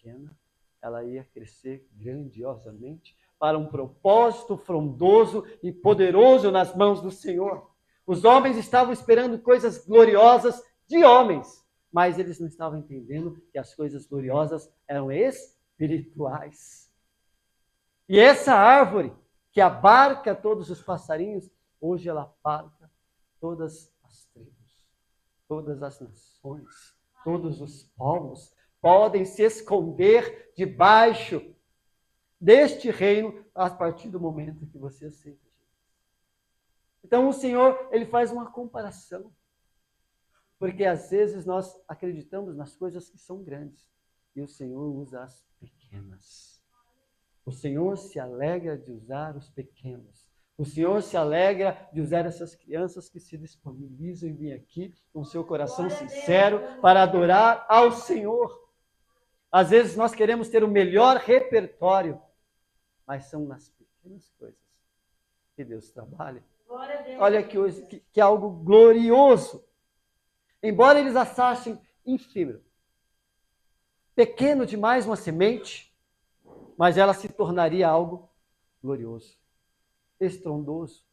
pequena, ela ia crescer grandiosamente para um propósito frondoso e poderoso nas mãos do Senhor. Os homens estavam esperando coisas gloriosas de homens, mas eles não estavam entendendo que as coisas gloriosas eram espirituais. E essa árvore que abarca todos os passarinhos, hoje ela abarca todas as tribos, todas as nações, todos os povos podem se esconder debaixo deste reino a partir do momento que você aceita Jesus. Então o Senhor, ele faz uma comparação. Porque às vezes nós acreditamos nas coisas que são grandes e o Senhor usa as pequenas. O Senhor se alegra de usar os pequenos. O Senhor se alegra de usar essas crianças que se disponibilizam em vir aqui com seu coração sincero para adorar ao Senhor. Às vezes nós queremos ter o melhor repertório, mas são nas pequenas coisas que Deus trabalha. Olha que algo glorioso. Embora eles achassem infímero, pequeno demais uma semente, mas ela se tornaria algo glorioso, estrondoso,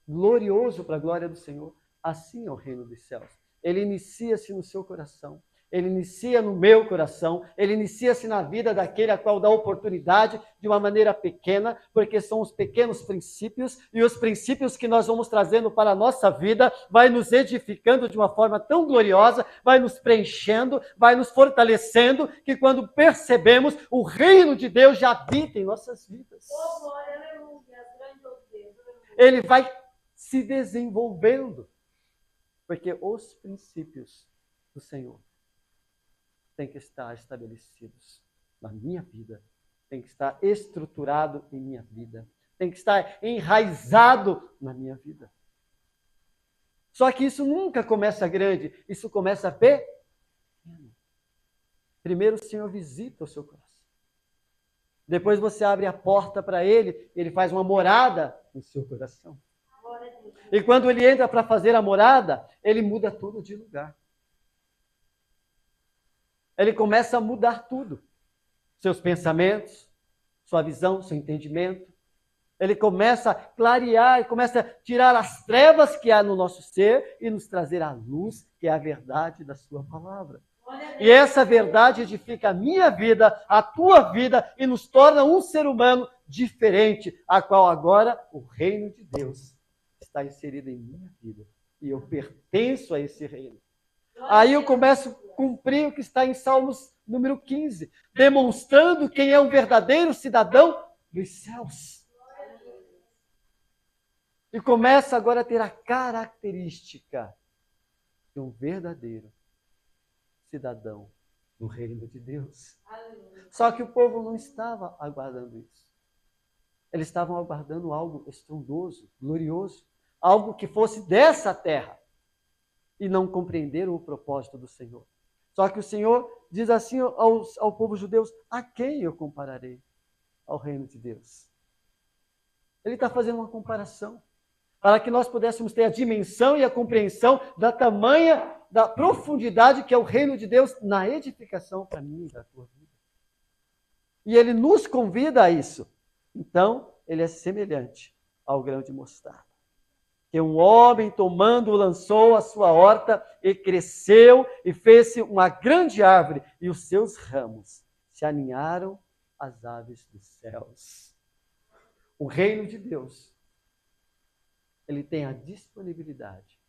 glorioso para a glória do Senhor. Assim é o reino dos céus. Ele inicia-se no seu coração. Ele inicia no meu coração, ele inicia-se na vida daquele a qual dá oportunidade de uma maneira pequena, porque são os pequenos princípios, e os princípios que nós vamos trazendo para a nossa vida, vai nos edificando de uma forma tão gloriosa, vai nos preenchendo, vai nos fortalecendo, que quando percebemos, o reino de Deus já habita em nossas vidas. Ele vai se desenvolvendo, porque os princípios do Senhor tem que estar estabelecidos na minha vida, tem que estar estruturado em minha vida, tem que estar enraizado na minha vida. Só que isso nunca começa grande, isso começa pequeno. Primeiro o Senhor visita o seu coração. Depois você abre a porta para Ele, Ele faz uma morada no seu coração. E quando Ele entra para fazer a morada, Ele muda tudo de lugar. Ele começa a mudar tudo. Seus pensamentos, sua visão, seu entendimento. Ele começa a clarear, começa a tirar as trevas que há no nosso ser e nos trazer a luz, que é a verdade da sua palavra. E essa verdade edifica a minha vida, a tua vida, e nos torna um ser humano diferente, a qual agora o reino de Deus está inserido em minha vida. E eu pertenço a esse reino. Aí eu começo a cumprir o que está em Salmos número 15, demonstrando quem é um verdadeiro cidadão dos céus. E começa agora a ter a característica de um verdadeiro cidadão do reino de Deus. Só que o povo não estava aguardando isso. Eles estavam aguardando algo estrondoso, glorioso, algo que fosse dessa terra. E não compreenderam o propósito do Senhor. Só que o Senhor diz assim ao povo judeu: a quem eu compararei? Ao reino de Deus. Ele está fazendo uma comparação, para que nós pudéssemos ter a dimensão e a compreensão da profundidade que é o reino de Deus na edificação para mim e da tua vida. E Ele nos convida a isso. Então, Ele é semelhante ao grão de mostarda, que um homem tomando lançou a sua horta e cresceu e fez-se uma grande árvore, e os seus ramos se aninharam às aves dos céus. O reino de Deus, ele tem a disponibilidade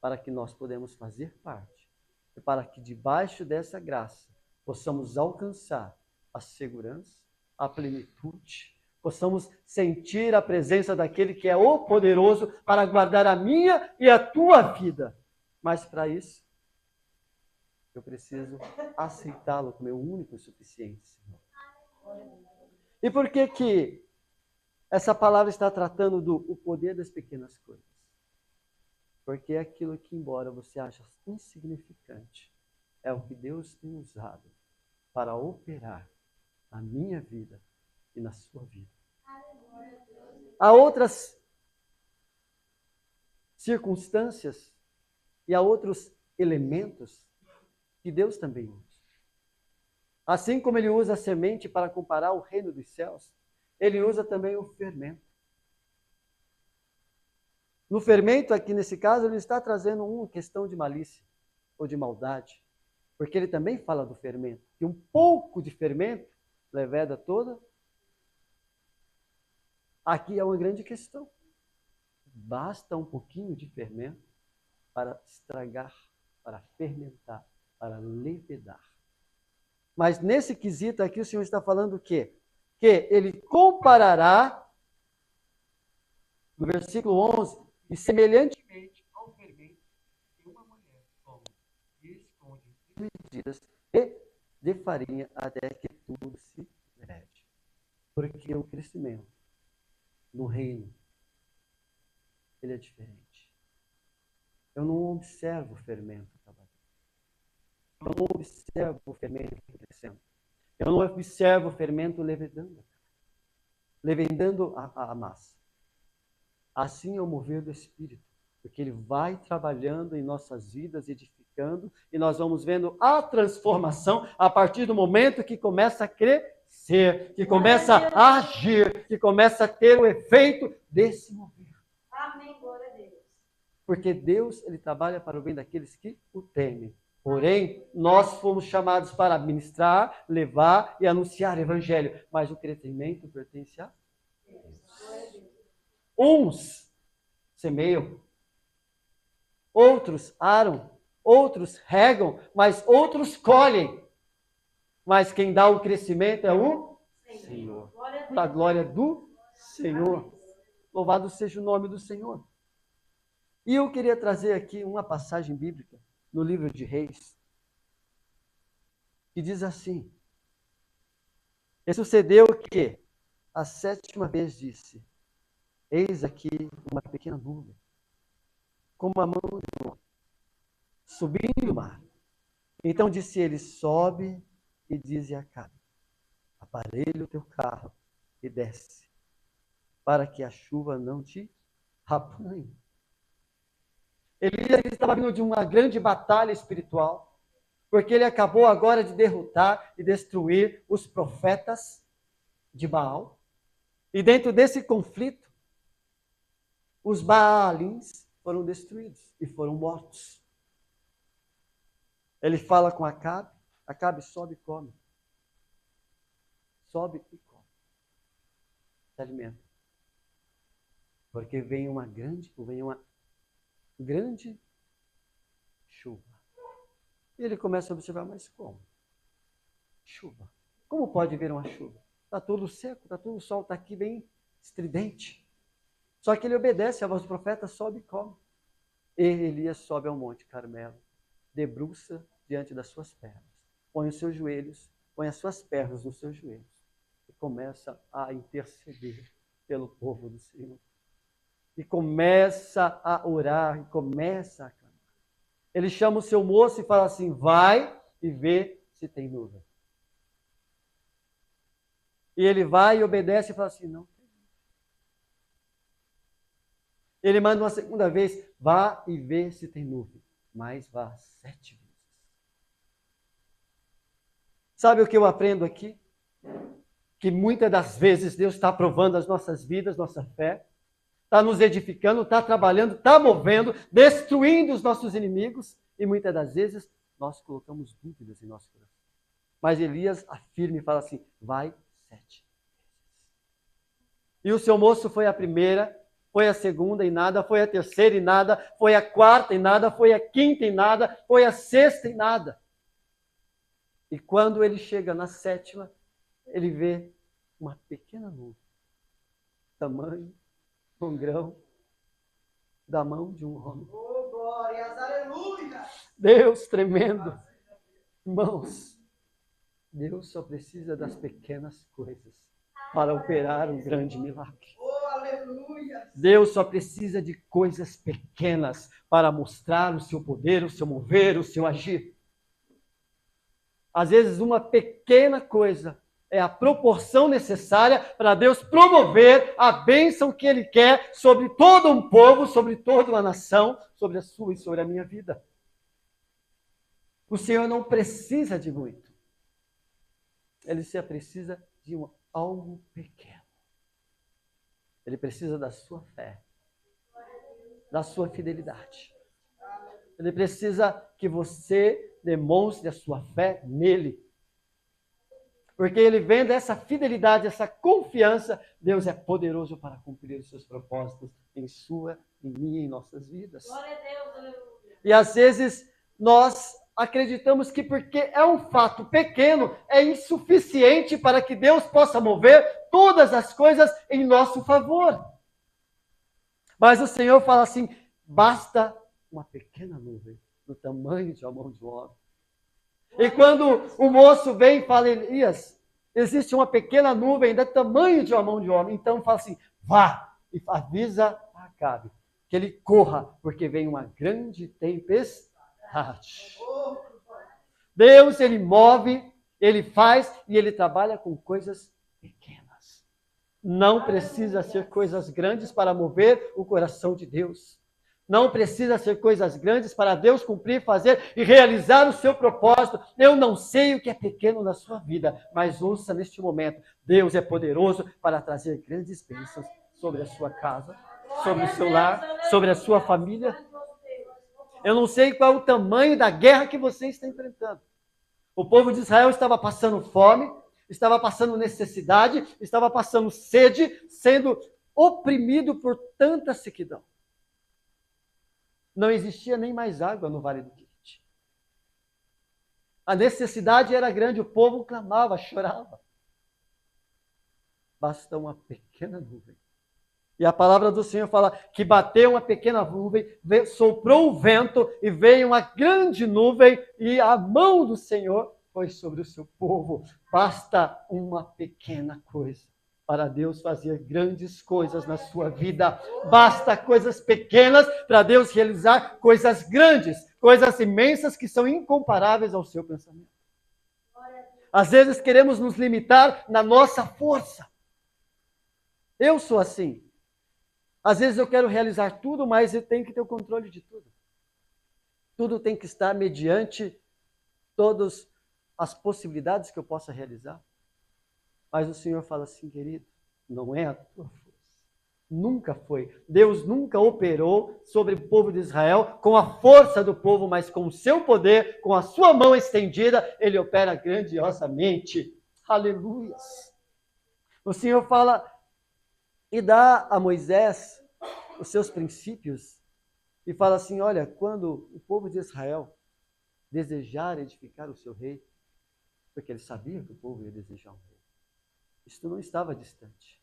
para que nós podemos fazer parte, e para que debaixo dessa graça possamos alcançar a segurança, a plenitude, possamos sentir a presença daquele que é o poderoso para guardar a minha e a tua vida. Mas para isso, eu preciso aceitá-lo como meu único e suficiente, Senhor. E por que essa palavra está tratando do poder das pequenas coisas? Porque é aquilo que, embora você ache insignificante, é o que Deus tem usado para operar na minha vida e na sua vida. Há outras circunstâncias e há outros elementos que Deus também usa. Assim como ele usa a semente para comparar o reino dos céus, ele usa também o fermento. No fermento, aqui nesse caso, ele está trazendo uma questão de malícia ou de maldade, porque ele também fala do fermento, que um pouco de fermento leveda toda. Aqui é uma grande questão. Basta um pouquinho de fermento para estragar, para fermentar, para levedar. Mas nesse quesito aqui o Senhor está falando o quê? Que ele comparará, no versículo 11, e semelhantemente ao fermento que uma mulher toma e esconde em medidas de farinha até que tudo se leve. Porque o crescimento no reino, ele é diferente. Eu não observo o fermento trabalhando. Eu não observo o fermento crescendo. Eu não observo o fermento levedando a massa. Assim é o mover do Espírito, porque ele vai trabalhando em nossas vidas, edificando, e nós vamos vendo a transformação a partir do momento que começa a crescer, que começa a agir, que começa a ter o efeito desse mover. Amém, glória a Deus. Porque Deus, ele trabalha para o bem daqueles que o temem. Porém, nós fomos chamados para administrar, levar e anunciar o evangelho, mas o crescimento pertence a Deus. Uns semeiam, outros aram, outros regam, mas outros colhem. Mas quem dá o crescimento é o Senhor. Para a glória do Senhor. Louvado seja o nome do Senhor. E eu queria trazer aqui uma passagem bíblica no livro de Reis, que diz assim: e sucedeu que a 7ª vez disse: eis aqui uma pequena nuvem, como a mão de um homem, subindo do mar. Então disse ele: sobe e dize a Acabe: aparelha o teu carro e desce, para que a chuva não te apanhe. Elias estava vindo de uma grande batalha espiritual, porque ele acabou agora de derrotar e destruir os profetas de Baal. E dentro desse conflito, os Baalins foram destruídos e foram mortos. Ele fala com Acabe: Acabe, sobe e come. Sobe e come. Se alimenta. Porque vem uma grande chuva. E ele começa a observar: mas como? Chuva. Como pode vir uma chuva? Está tudo seco, está tudo, o sol está aqui bem estridente. Só que ele obedece a voz do profeta: sobe e come. E Elias sobe ao Monte Carmelo, debruça diante das suas pernas, põe os seus joelhos, põe as suas pernas nos seus joelhos e começa a interceder pelo povo do Senhor. E começa a orar, e começa a clamar. Ele chama o seu moço e fala assim: vai e vê se tem nuvem. E ele vai e obedece e fala assim: não. Ele manda uma segunda vez: vá e vê se tem nuvem. Mas vá 7 vezes. Sabe o que eu aprendo aqui? Que muitas das vezes Deus está provando as nossas vidas, nossa fé, está nos edificando, está trabalhando, está movendo, destruindo os nossos inimigos, e muitas das vezes nós colocamos dúvidas em nosso coração. Mas Elias afirma e fala assim: vai 7 vezes. E o seu moço foi a primeira, foi a segunda e nada, foi a terceira e nada, foi a quarta e nada, foi a quinta e nada, foi a sexta e nada. E quando ele chega na 7ª, ele vê uma pequena nuvem, tamanho um grão da mão de um homem. Oh, glórias, aleluia! Deus tremendo. Irmãos, Deus só precisa das pequenas coisas para operar um grande milagre. Oh, aleluia! Deus só precisa de coisas pequenas para mostrar o seu poder, o seu mover, o seu agir. Às vezes, uma pequena coisa é a proporção necessária para Deus promover a bênção que Ele quer sobre todo um povo, sobre toda uma nação, sobre a sua e sobre a minha vida. O Senhor não precisa de muito. Ele só precisa de algo pequeno. Ele precisa da sua fé, da sua fidelidade. Ele precisa que você demonstre a sua fé nele. Porque ele vendo essa fidelidade, essa confiança, Deus é poderoso para cumprir os seus propósitos em sua, em minha e em nossas vidas. Glória a Deus, aleluia. E às vezes nós acreditamos que porque é um fato pequeno, é insuficiente para que Deus possa mover todas as coisas em nosso favor. Mas o Senhor fala assim, basta uma pequena nuvem do tamanho de uma mão de um homem. E quando o moço vem e fala, Elias, existe uma pequena nuvem do tamanho de uma mão de um homem. Então fala assim, vá e avisa a Acabe que ele corra, porque vem uma grande tempestade. Deus, ele move, ele faz e ele trabalha com coisas pequenas. Não precisa ser coisas grandes para mover o coração de Deus. Não precisa ser coisas grandes para Deus cumprir, fazer e realizar o seu propósito. Eu não sei o que é pequeno na sua vida, mas ouça neste momento, Deus é poderoso para trazer grandes bênçãos sobre a sua casa, sobre o seu lar, sobre a sua família. Eu não sei qual é o tamanho da guerra que você está enfrentando. O povo de Israel estava passando fome, estava passando necessidade, estava passando sede, sendo oprimido por tanta sequidão. Não existia nem mais água no Vale do Querite. A necessidade era grande, o povo clamava, chorava. Basta uma pequena nuvem. E a palavra do Senhor fala que bateu uma pequena nuvem, soprou o vento e veio uma grande nuvem e a mão do Senhor foi sobre o seu povo. Basta uma pequena coisa para Deus fazer grandes coisas na sua vida. Basta coisas pequenas para Deus realizar coisas grandes, coisas imensas que são incomparáveis ao seu pensamento. Às vezes queremos nos limitar na nossa força. Eu sou assim. Às vezes eu quero realizar tudo, mas eu tenho que ter o controle de tudo. Tudo tem que estar mediante todas as possibilidades que eu possa realizar. Mas o Senhor fala assim, querido, não é a tua força. Nunca foi. Deus nunca operou sobre o povo de Israel com a força do povo, mas com o seu poder, com a sua mão estendida, ele opera grandiosamente. Aleluias. O Senhor fala e dá a Moisés os seus princípios e fala assim, olha, quando o povo de Israel desejar edificar o seu rei, porque ele sabia que o povo ia desejar um rei. Isso não estava distante.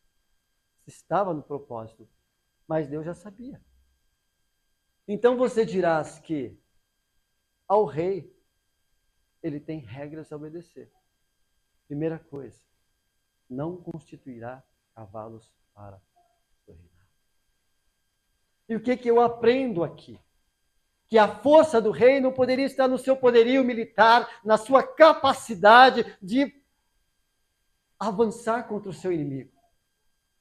Estava no propósito, mas Deus já sabia. Então você dirás que ao rei ele tem regras a obedecer. Primeira coisa, não constituirá cavalos para o reinado. E o que eu aprendo aqui? Que a força do rei não poderia estar no seu poderio militar, na sua capacidade de avançar contra o seu inimigo.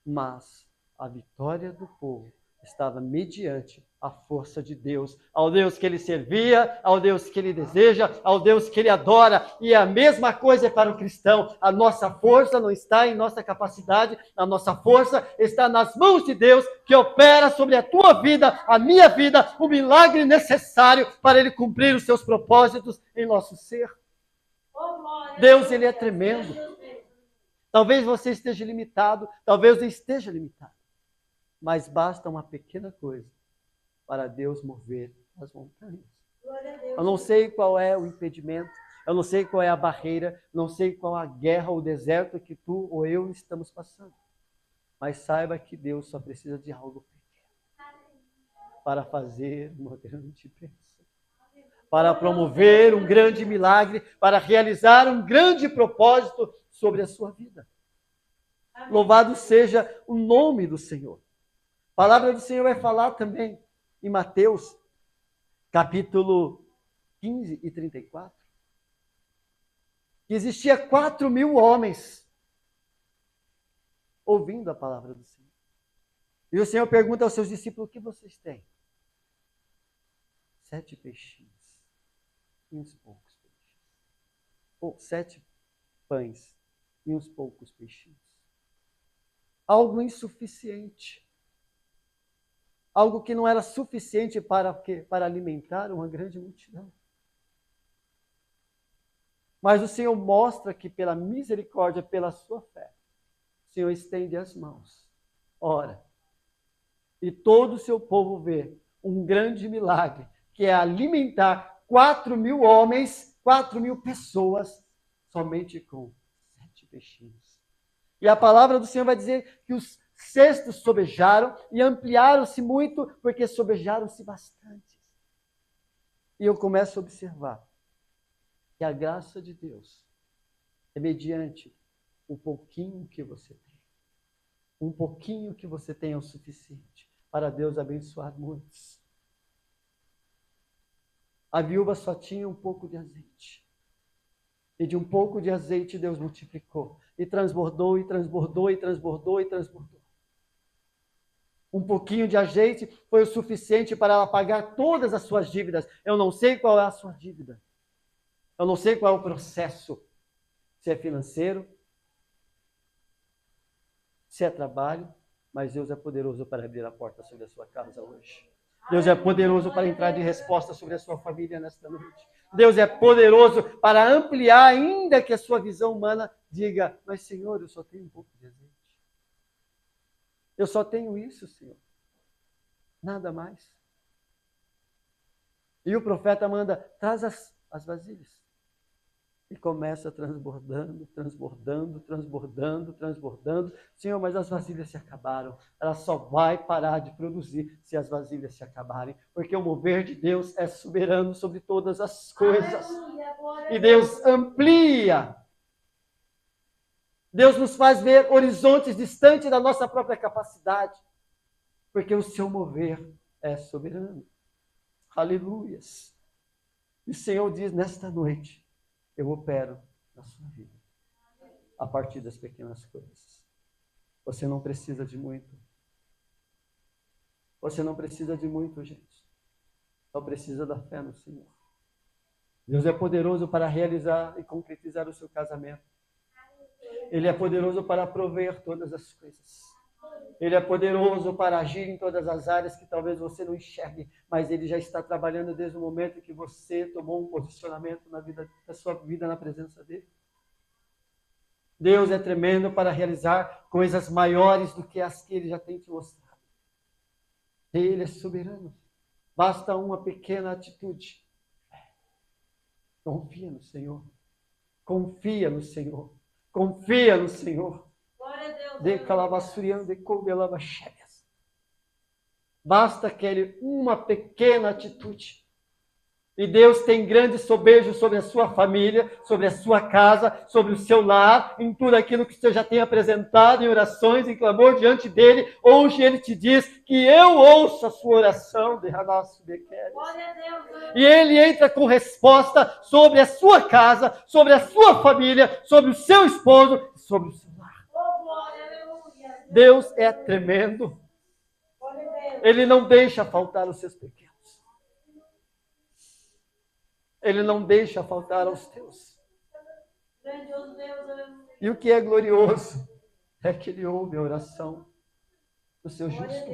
Mas a vitória do povo estava mediante a força de Deus, ao Deus que ele servia, ao Deus que ele deseja, ao Deus que ele adora. E a mesma coisa é para o cristão. A nossa força não está em nossa capacidade, a nossa força está nas mãos de Deus, que opera sobre a tua vida, a minha vida, o milagre necessário para ele cumprir os seus propósitos em nosso ser. Deus, ele é tremendo. Talvez você esteja limitado, talvez eu esteja limitado. Mas basta uma pequena coisa para Deus mover as montanhas. Eu não sei qual é o impedimento, eu não sei qual é a barreira, não sei qual a guerra ou o deserto que tu ou eu estamos passando. Mas saiba que Deus só precisa de algo pequeno para fazer uma grande bênção, para promover um grande milagre, para realizar um grande propósito sobre a sua vida. Louvado seja o nome do Senhor. A palavra do Senhor vai falar também em Mateus, capítulo 15 e 34, que existia 4.000 homens ouvindo a palavra do Senhor. E o Senhor pergunta aos seus discípulos, o que vocês têm? 7 peixinhos e uns poucos peixes. Ou 7 pães e uns poucos peixinhos. Algo insuficiente. Algo que não era suficiente para alimentar uma grande multidão. Mas o Senhor mostra que pela misericórdia, pela sua fé, o Senhor estende as mãos, ora, e todo o seu povo vê um grande milagre, que é alimentar 4.000 homens, 4.000 pessoas, somente com 7 peixinhos. E a palavra do Senhor vai dizer que os cestos sobejaram e ampliaram-se muito, porque sobejaram-se bastante. E eu começo a observar que a graça de Deus é mediante o pouquinho que você tem. Um pouquinho que você tem é o suficiente para Deus abençoar muitos. A viúva só tinha um pouco de azeite. E de um pouco de azeite Deus multiplicou. E transbordou, e transbordou, e transbordou, e transbordou. Um pouquinho de azeite foi o suficiente para ela pagar todas as suas dívidas. Eu não sei qual é a sua dívida. Eu não sei qual é o processo. Se é financeiro, se é trabalho, mas Deus é poderoso para abrir a porta sobre a sua casa hoje. Deus é poderoso para entrar de resposta sobre a sua família nesta noite. Deus é poderoso para ampliar, ainda que a sua visão humana diga, mas Senhor, eu só tenho um pouco de azeite. Eu só tenho isso, Senhor. Nada mais. E o profeta manda, traz as vasilhas. E começa transbordando, transbordando, transbordando, transbordando. Senhor, mas as vasilhas se acabaram. Ela só vai parar de produzir se as vasilhas se acabarem. Porque o mover de Deus é soberano sobre todas as coisas. E Deus amplia. Deus nos faz ver horizontes distantes da nossa própria capacidade. Porque o seu mover é soberano. Aleluias. E o Senhor diz nesta noite, eu opero na sua vida, a partir das pequenas coisas. Você não precisa de muito. Você não precisa de muito, gente. Só precisa da fé no Senhor. Deus é poderoso para realizar e concretizar o seu casamento. Ele é poderoso para prover todas as coisas. Ele é poderoso para agir em todas as áreas que talvez você não enxergue, mas Ele já está trabalhando desde o momento que você tomou um posicionamento na sua vida na presença dEle. Deus é tremendo para realizar coisas maiores do que as que Ele já tem te mostrado. Ele é soberano. Basta uma pequena atitude. Confia no Senhor. Confia no Senhor. Confia no Senhor. De calavassuriano, de coubelavaxélias. Basta aquele uma pequena atitude. E Deus tem grande sobejo sobre a sua família, sobre a sua casa, sobre o seu lar, em tudo aquilo que você já tem apresentado em orações, em clamor diante dele. Hoje ele te diz que eu ouço a sua oração. E ele entra com resposta sobre a sua casa, sobre a sua família, sobre o seu esposo, sobre o seu lar. Deus é tremendo. Ele não deixa faltar os seus pequenos. Ele não deixa faltar aos teus. E o que é glorioso é que Ele ouve a oração do seu justo.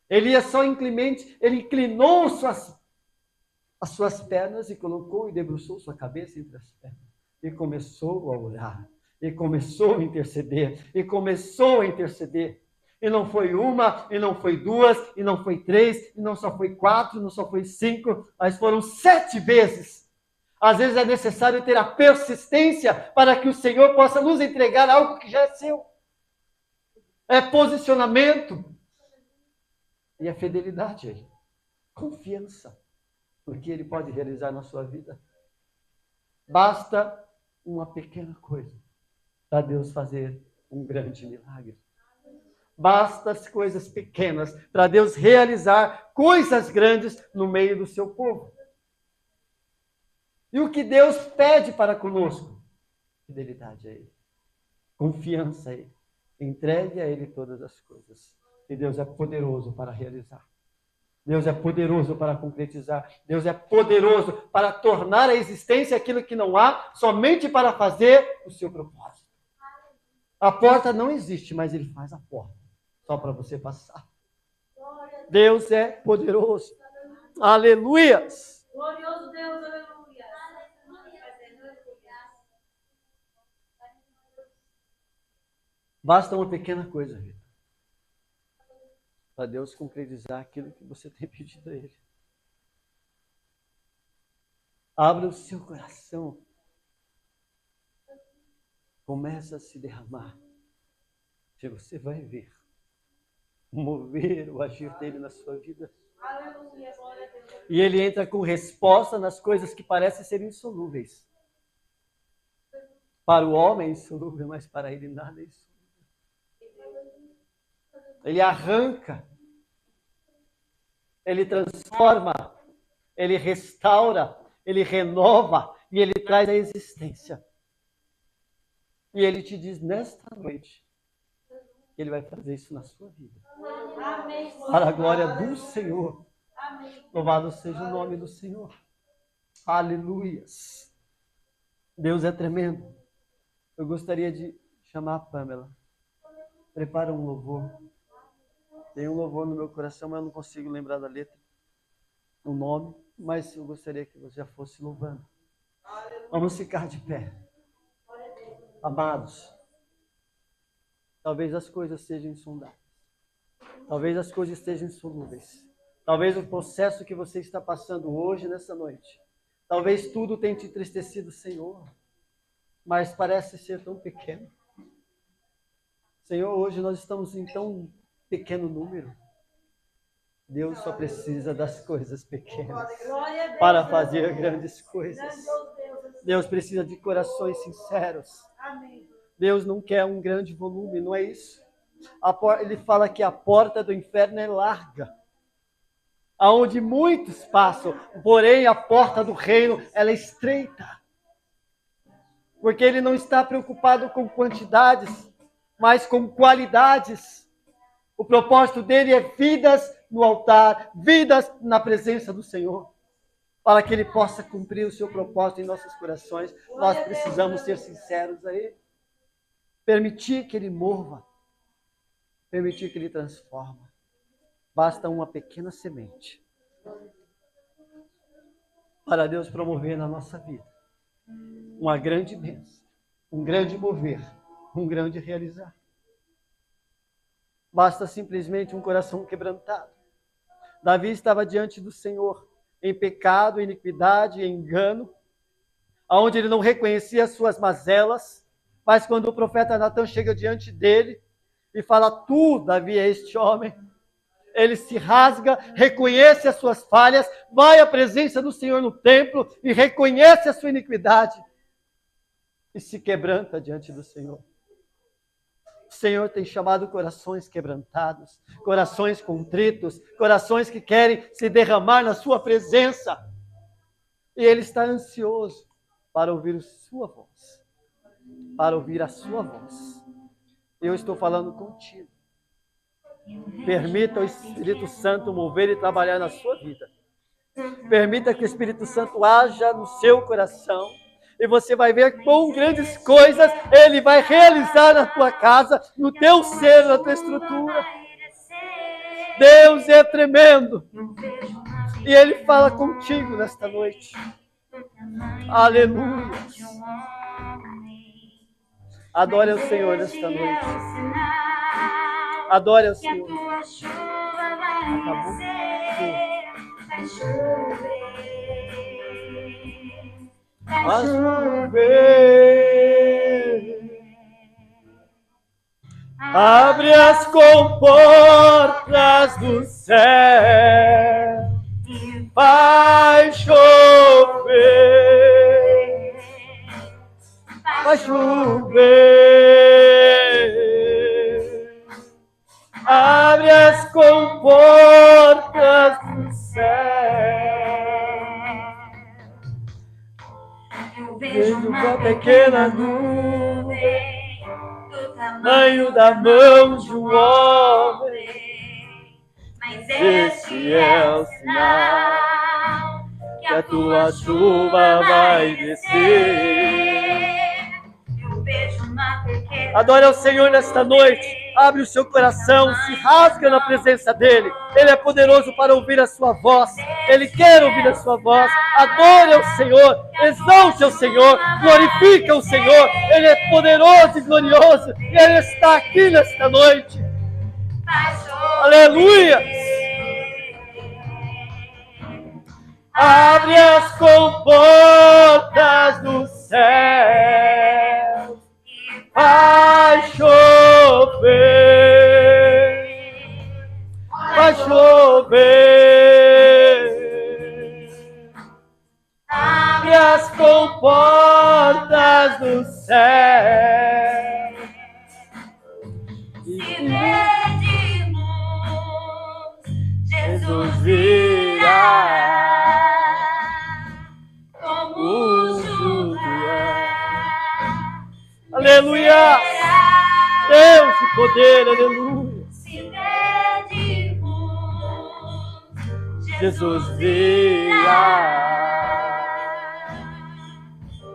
Elias só inclemente, ele inclinou as suas pernas e colocou e debruçou sua cabeça entre as pernas. E começou a orar. E começou a interceder. E começou a interceder. E não foi uma, e não foi duas, e não foi três, e não só foi 4, não só foi 5, mas foram 7 vezes. Às vezes é necessário ter a persistência para que o Senhor possa nos entregar algo que já é seu. É posicionamento. E é fidelidade aí. Confiança. Porque Ele pode realizar na sua vida. Basta uma pequena coisa para Deus fazer um grande milagre. Basta as coisas pequenas para Deus realizar coisas grandes no meio do seu povo. E o que Deus pede para conosco? Fidelidade a Ele. Confiança a Ele. Entregue a Ele todas as coisas. E Deus é poderoso para realizar. Deus é poderoso para concretizar. Deus é poderoso para tornar a existência aquilo que não há, somente para fazer o seu propósito. A porta não existe, mas Ele faz a porta, só para você passar. Deus é poderoso. Aleluias! Glorioso Deus, aleluia. Basta uma pequena coisa, Rita, para Deus concretizar aquilo que você tem pedido a Ele. Abra o seu coração. Começa a se derramar. Que você vai ver o mover, o agir dele na sua vida. Aleluia, glória a Deus. E Ele entra com resposta nas coisas que parecem ser insolúveis. Para o homem é insolúvel, mas para Ele nada é insolúvel. Ele arranca, Ele transforma, Ele restaura, Ele renova e Ele traz a existência. E Ele te diz nesta noite que Ele vai fazer isso na sua vida. Amém. Para a glória do Senhor. Amém. Louvado seja o nome do Senhor. Aleluias. Deus é tremendo. Eu gostaria de chamar a Pamela. Prepara um louvor. Tem um louvor no meu coração, mas eu não consigo lembrar da letra, o nome, mas eu gostaria que você já fosse louvando. Vamos ficar de pé. Amados, talvez as coisas sejam insondáveis. Talvez as coisas estejam insolúveis. Talvez o processo que você está passando hoje, nessa noite, talvez tudo tenha te entristecido, Senhor, mas parece ser tão pequeno. Senhor, hoje nós estamos em tão pequeno número. Deus só precisa das coisas pequenas para fazer grandes coisas. Deus precisa de corações sinceros. Deus não quer um grande volume, não é isso? Ele fala que a porta do inferno é larga, aonde muitos passam, porém a porta do reino ela é estreita. Porque Ele não está preocupado com quantidades, mas com qualidades. O propósito dele é vidas no altar, vidas na presença do Senhor. Para que Ele possa cumprir o seu propósito em nossos corações, nós precisamos ser sinceros a Ele. Permitir que Ele mova, permitir que Ele transforma. Basta uma pequena semente para Deus promover na nossa vida uma grande bênção, um grande mover, um grande realizar. Basta simplesmente um coração quebrantado. Davi estava diante do Senhor em pecado, iniquidade, engano, onde ele não reconhecia as suas mazelas, mas quando o profeta Natã chega diante dele e fala: tu, Davi, é este homem, ele se rasga, reconhece as suas falhas, vai à presença do Senhor no templo e reconhece a sua iniquidade e se quebranta diante do Senhor. O Senhor tem chamado corações quebrantados, corações contritos, corações que querem se derramar na sua presença. E Ele está ansioso para ouvir a sua voz, para ouvir a sua voz. Eu estou falando contigo. Permita o Espírito Santo mover e trabalhar na sua vida. Permita que o Espírito Santo haja no seu coração. E você vai ver quão grandes coisas Ele vai realizar na tua casa, no teu ser, na tua estrutura. Deus é tremendo. E Ele fala contigo nesta noite. Aleluia. Adore ao Senhor nesta noite. Adore ao Senhor. Acabou. A chover, abre as comportas do céu, vai chover, vai chover, abre as comportas do céu. Vejo uma pequena nuvem do tamanho da mão de um homem, Mas este é o sinal que a tua chuva vai descer. Eu vejo uma pequena. Adore ao Senhor nesta noite. Abre o seu coração, se rasga na presença dEle. Ele é poderoso para ouvir a sua voz. Ele quer ouvir a sua voz. Adore ao Senhor, exalte ao Senhor, glorifique o Senhor. Ele é poderoso e glorioso. E Ele está aqui nesta noite. Aleluia! Abre as comportas do céu. Vai chover, vai chover. Abre as comportas do céu. Se pedimos, Jesus virá como justo é. Aleluia! Deus de poder, aleluia! Se pedimos, Jesus virá.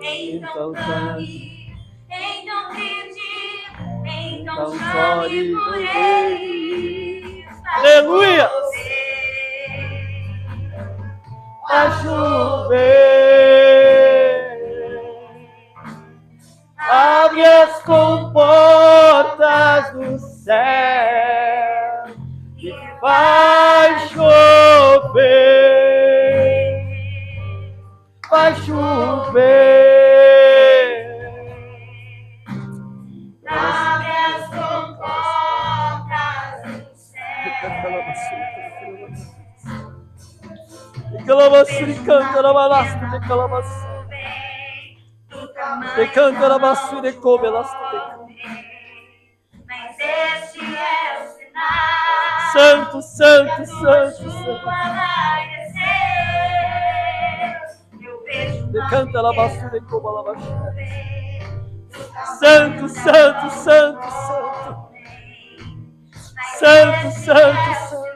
Então clame, então grite, então Então chore chore por por ele. Aleluia! Vai chover. Abre as comportas do céu e vai chover, vai chover. Abre as comportas do céu. Canta na balasta de calabassa. De canta na bacia de come elas. Mas este é o sinal. Santo, santo, santo, santo. Vai descer. Eu vejo De canta na bacia de come elas. Santo, santo, santo, santo. Santo, santo, santo.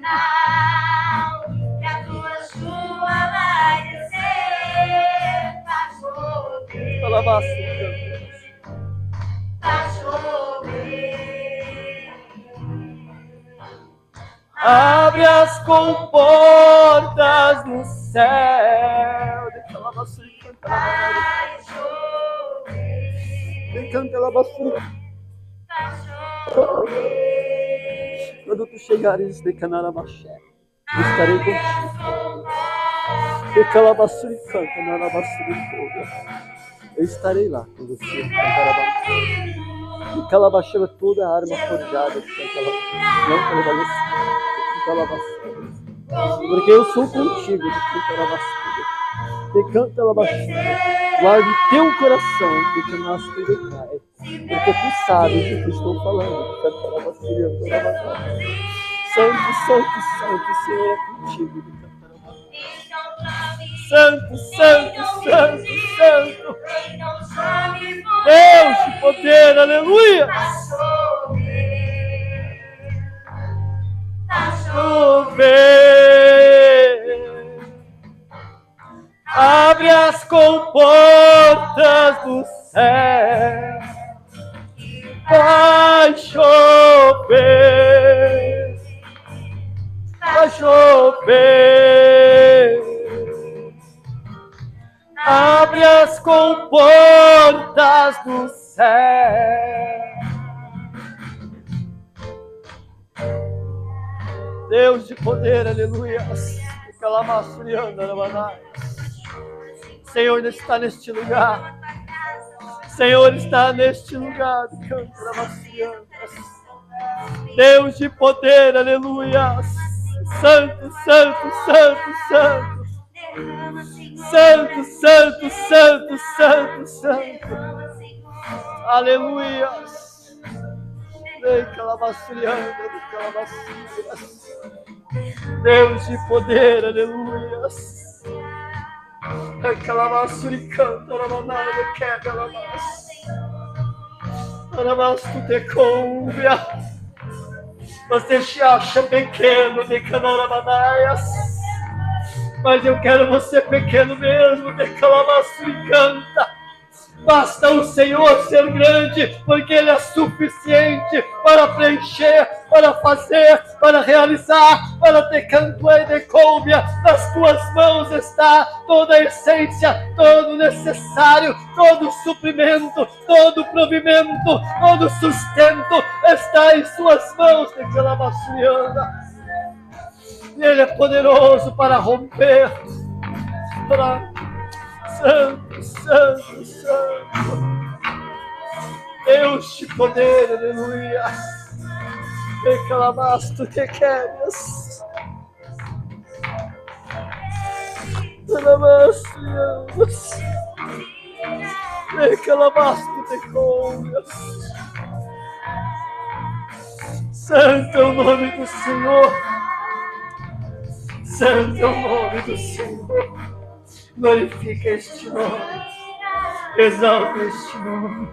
Que a tua chuva vai descer. Vai chover. Calabassa, Vai chover. abre as comportas do céu. De calabassa, canta na Vai chover. de canta na bacia. Vai chover. Quando tu chegares de Canarabaxé, estarei contigo. De calabassa, canta na bacia de fogo. Eu estarei lá com você. E calabaxeira toda a arma forjada que não calabaxeira. Porque eu sou contigo, de calabaxeira. Guarde teu coração, porque nós te decai. Porque tu sabes do que estou falando. Santo, santo, santo, o Senhor é contigo. Santo, santo, santo, santo. Deus de poder, aleluia. Chover. Abre as comportas do céu. Vai chover. Vai chover. Abre as comportas do céu. Deus de poder, aleluia. Senhor está neste lugar. Senhor está neste lugar. Deus de poder, aleluia. Santo, santo, santo, santo. Santo, santo, santo, santo, santo. Aleluia. Deus de poder, aleluia. Calamassuri canta, aramanada, quebra, Aramas tu te cumbia. Você se acha pequeno, de Canaramanaias. Mas eu quero você pequeno mesmo, de Calamaço e canta. Basta o Senhor ser grande, porque Ele é suficiente para preencher, para fazer, para realizar, para ter canto e de cômbia. Nas tuas mãos está toda a essência, todo o necessário, todo o suprimento, todo o provimento, todo o sustento está em suas mãos, de Calamaçuiana. E Ele é poderoso para romper, para... Santo, Santo, Santo. Deus de poder, aleluia. Reclamas tu que queres. Reclamas tu te convias. Santo é o nome do Senhor. Santo é o nome do Senhor. Glorifica este nome, exalta este nome.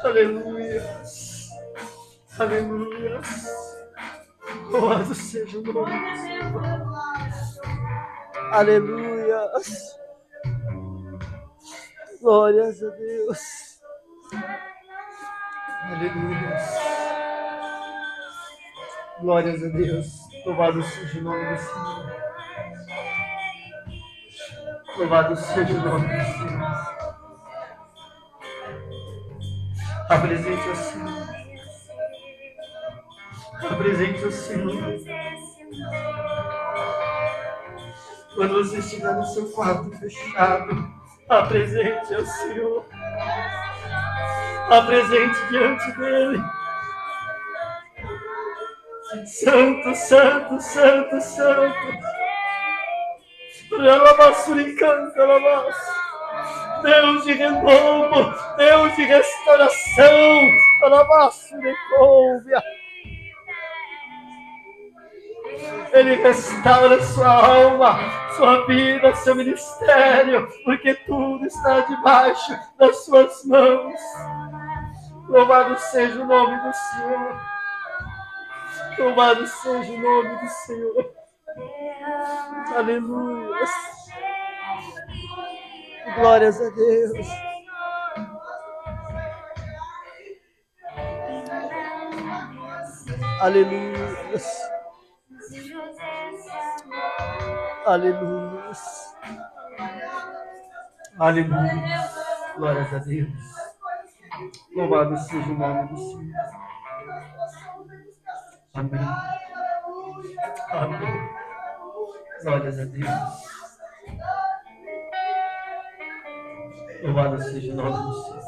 Aleluia, aleluia. Louvado seja o nome do Senhor. Aleluia. Glórias a Deus. Aleluia. Glórias a Deus. Louvado seja o nome do Senhor. Louvado seja o nome do Senhor. Apresente o Senhor. Apresente o Senhor. Quando você estiver no seu quarto fechado, apresente ao Senhor. Apresente diante dele. Santo, Santo, Santo, Santo. Deus de renovo, Deus de restauração, Ele restaura sua alma, sua vida, seu ministério, porque tudo está debaixo das suas mãos. Louvado seja o nome do Senhor. Louvado seja o nome do Senhor. Aleluia. Glórias a Deus. Aleluia. Aleluia. Aleluia. Glórias a Deus. Louvado seja o nome do Senhor. Amém. Amém. Glórias a Deus. Louvado seja o nome do Senhor.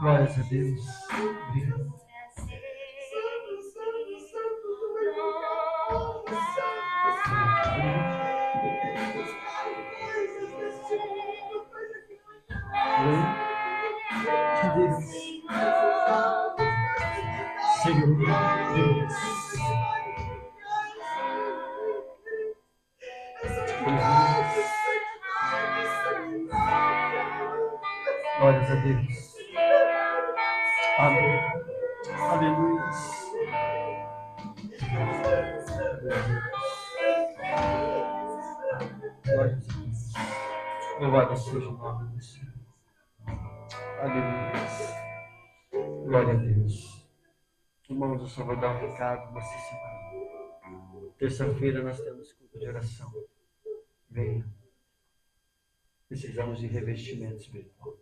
Glórias a Deus. Obrigado. Deus. Senhor Deus. Glórias a Deus. Amém. Aleluia. Glórias a Deus. Louvado seja o nome do Senhor. Aleluia. Glória a Deus. Irmãos, eu só vou dar um recado nessa semana. Terça-feira nós temos culto de oração. Venha. Precisamos de revestimento espiritual.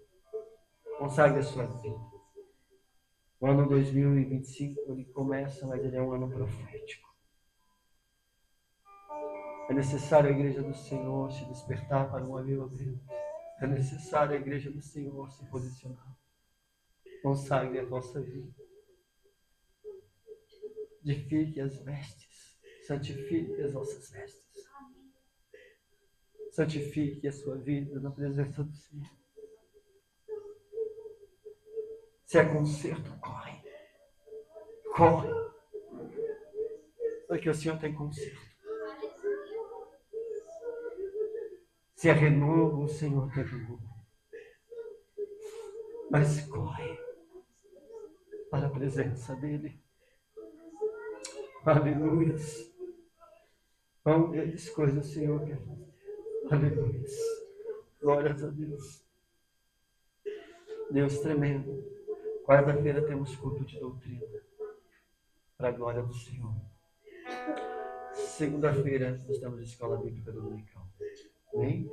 Consagre a sua vida. O ano 2025 ele começa, mas ele é um ano profético. É necessário a igreja do Senhor se despertar para um avivamento. É necessário a igreja do Senhor se posicionar. Consagre a vossa vida. Edifique as vestes. Santifique as vossas vestes. Santifique a sua vida na presença do Senhor. Se é conserto, corre. Corre. Porque o Senhor tem conserto. Se é renovo, o Senhor tem renovo. Mas corre. para a presença dEle. Aleluia. Qual deles coisas, Senhor, quer fazer. Aleluia. Glórias a Deus. Deus tremendo. Quarta-feira temos culto de doutrina. Para a glória do Senhor. Segunda-feira nós temos escola bíblica dominical. Amém?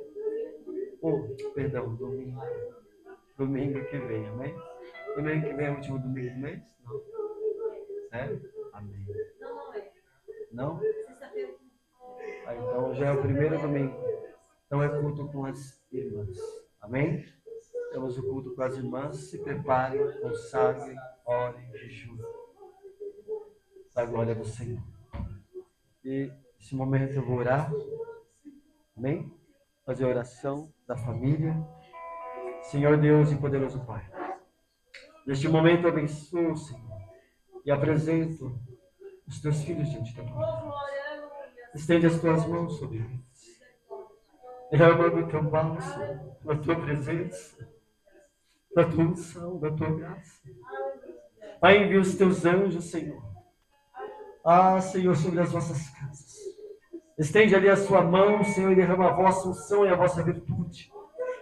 Perdão, domingo. Domingo que vem, amém? Domingo que vem é o último domingo do mês? Não? Sério? Amém. Não? Então já é o primeiro domingo. Então é culto com as irmãs. Amém? Temos o culto com as irmãs. Se preparem, consagrem, orem, jejuem. Para a glória do Senhor. E nesse momento eu vou orar. Amém? Fazer a oração da família. Senhor Deus e poderoso Pai. Neste momento eu abençoo, Senhor. E apresento os teus filhos diante da tua presença. Estende as tuas mãos sobre eles. Derrama do teu bálsamo, da tua presença, da tua unção, da tua graça. Pai, envia os teus anjos, Senhor. Senhor, sobre as vossas casas. Estende ali a sua mão, Senhor, e derrama a vossa unção e a vossa virtude.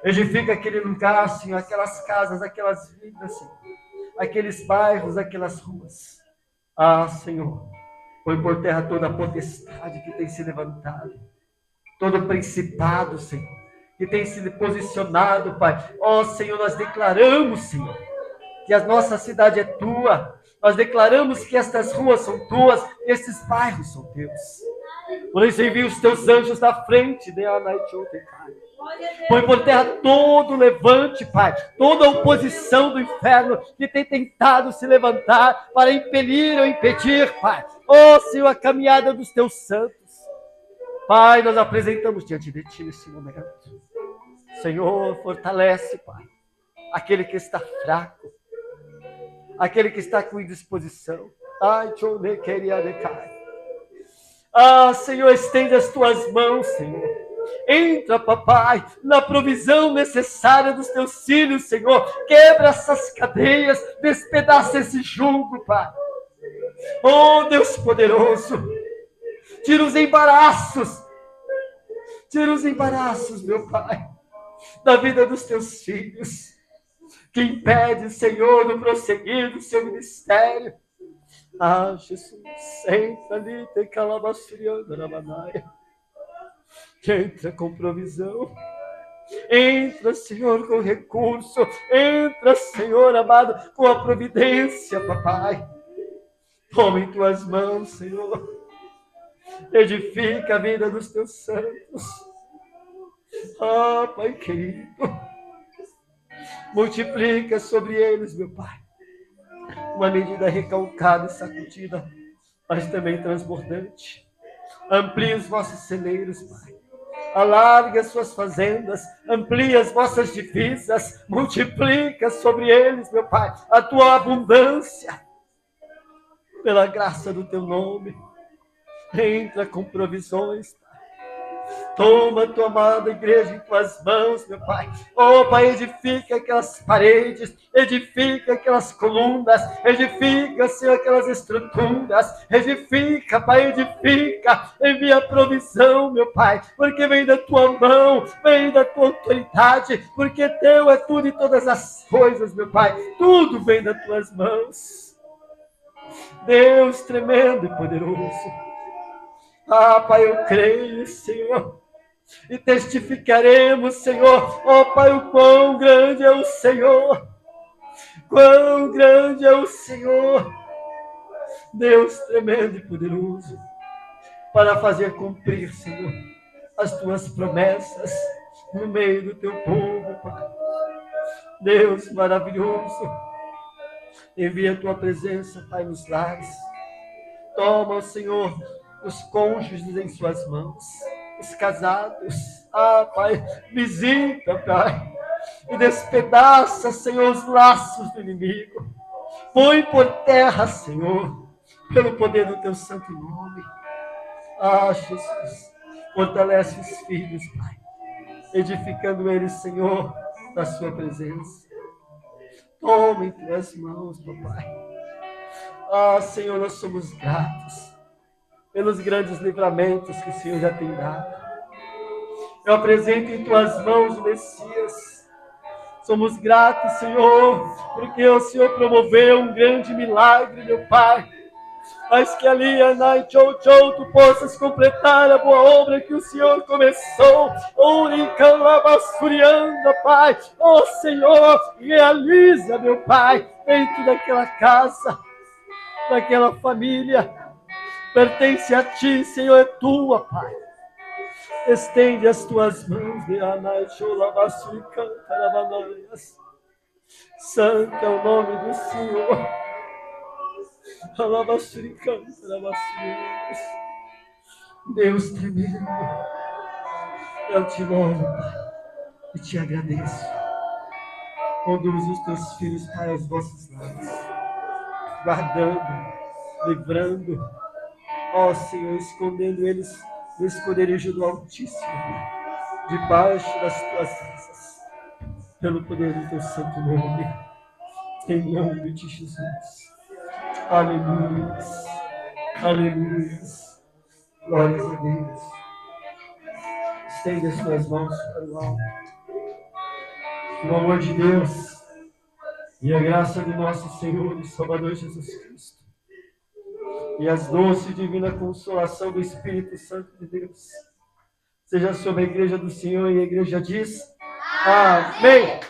Edifica aquele lugar, Senhor, aquelas casas, aquelas vidas, Senhor. Aqueles bairros, aquelas ruas. Senhor, põe por terra toda a potestade que tem se levantado. Todo principado, Senhor, que tem se posicionado, Pai. Senhor, nós declaramos, Senhor, que a nossa cidade é tua. Nós declaramos que estas ruas são tuas, esses bairros são teus. Por isso envia os teus anjos na frente, põe por terra todo levante, Pai, toda a oposição do inferno que tem tentado se levantar para impelir ou impedir, Pai. Senhor, a caminhada dos teus santos. Pai, nós apresentamos diante de Ti nesse momento. Senhor, fortalece, Pai, aquele que está fraco, aquele que está com indisposição. Senhor, estende as tuas mãos, Senhor. Entra, papai, na provisão necessária dos teus filhos, Senhor. Quebra essas cadeias, despedaça esse jugo, Pai. Deus poderoso, tira os embaraços, meu Pai, da vida dos teus filhos, que impede, Senhor, no prosseguir do seu ministério. Jesus, entra ali, tem calabaçuriando na manaia. Entra com provisão. Entra, Senhor, com recurso. Entra, Senhor amado, com a providência, papai. Toma em tuas mãos, Senhor. Edifica a vida dos teus santos. Pai querido. Multiplica sobre eles, meu Pai, uma medida recalcada e sacudida, mas também transbordante. Amplie os vossos celeiros, Pai. Alargue as suas fazendas, amplie as vossas divisas, multiplica sobre eles, meu Pai, a tua abundância. Pela graça do teu nome, entra com provisões, Pai. Toma a tua amada igreja em tuas mãos, meu Pai. Pai, edifica aquelas paredes, edifica aquelas colunas, edifica, Senhor, aquelas estruturas, edifica, Pai, edifica, envia provisão, meu Pai, porque vem da tua mão, vem da tua autoridade, porque teu é tudo e todas as coisas, meu Pai, tudo vem das tuas mãos. Deus tremendo e poderoso. Pai, eu creio, Senhor, e testificaremos, Senhor, Pai, o quão grande é o Senhor, quão grande é o Senhor, Deus tremendo e poderoso, para fazer cumprir, Senhor, as tuas promessas no meio do teu povo, Pai. Deus maravilhoso, envia a tua presença, Pai, nos lares. Toma, Senhor, os cônjuges em suas mãos, os casados. Pai, visita, Pai, e despedaça, Senhor, os laços do inimigo. Põe por terra, Senhor, pelo poder do teu santo nome. Jesus, fortalece os filhos, Pai, edificando eles, Senhor, na sua presença. Toma em tuas mãos, papai. Ah, Senhor, nós somos gratos pelos grandes livramentos que o Senhor já tem dado. Eu apresento em tuas mãos o Messias. Somos gratos, Senhor, porque o Senhor promoveu um grande milagre, meu Pai. Mas que ali, tu possas completar a boa obra que o Senhor começou. Pai. Oh, Senhor, realiza, meu Pai, dentro daquela casa, daquela família. Pertence a Ti, Senhor, é Tua, Pai. Estende as Tuas mãos. Santo é o nome do Senhor. Deus tremendo, eu te louvo, Pai, e te agradeço. Conduz os teus filhos para os vossos lares, guardando, livrando, ó Senhor, escondendo eles no esconderijo do Altíssimo, debaixo das tuas asas, pelo poder do teu santo nome, em nome de Jesus. Aleluia, aleluia, glórias a Deus. Estende as tuas mãos para o alto. Que o amor de Deus e a graça do nosso Senhor e Salvador Jesus Cristo e as doces e divina consolação do Espírito Santo de Deus seja sobre a igreja do Senhor, e a igreja diz amém.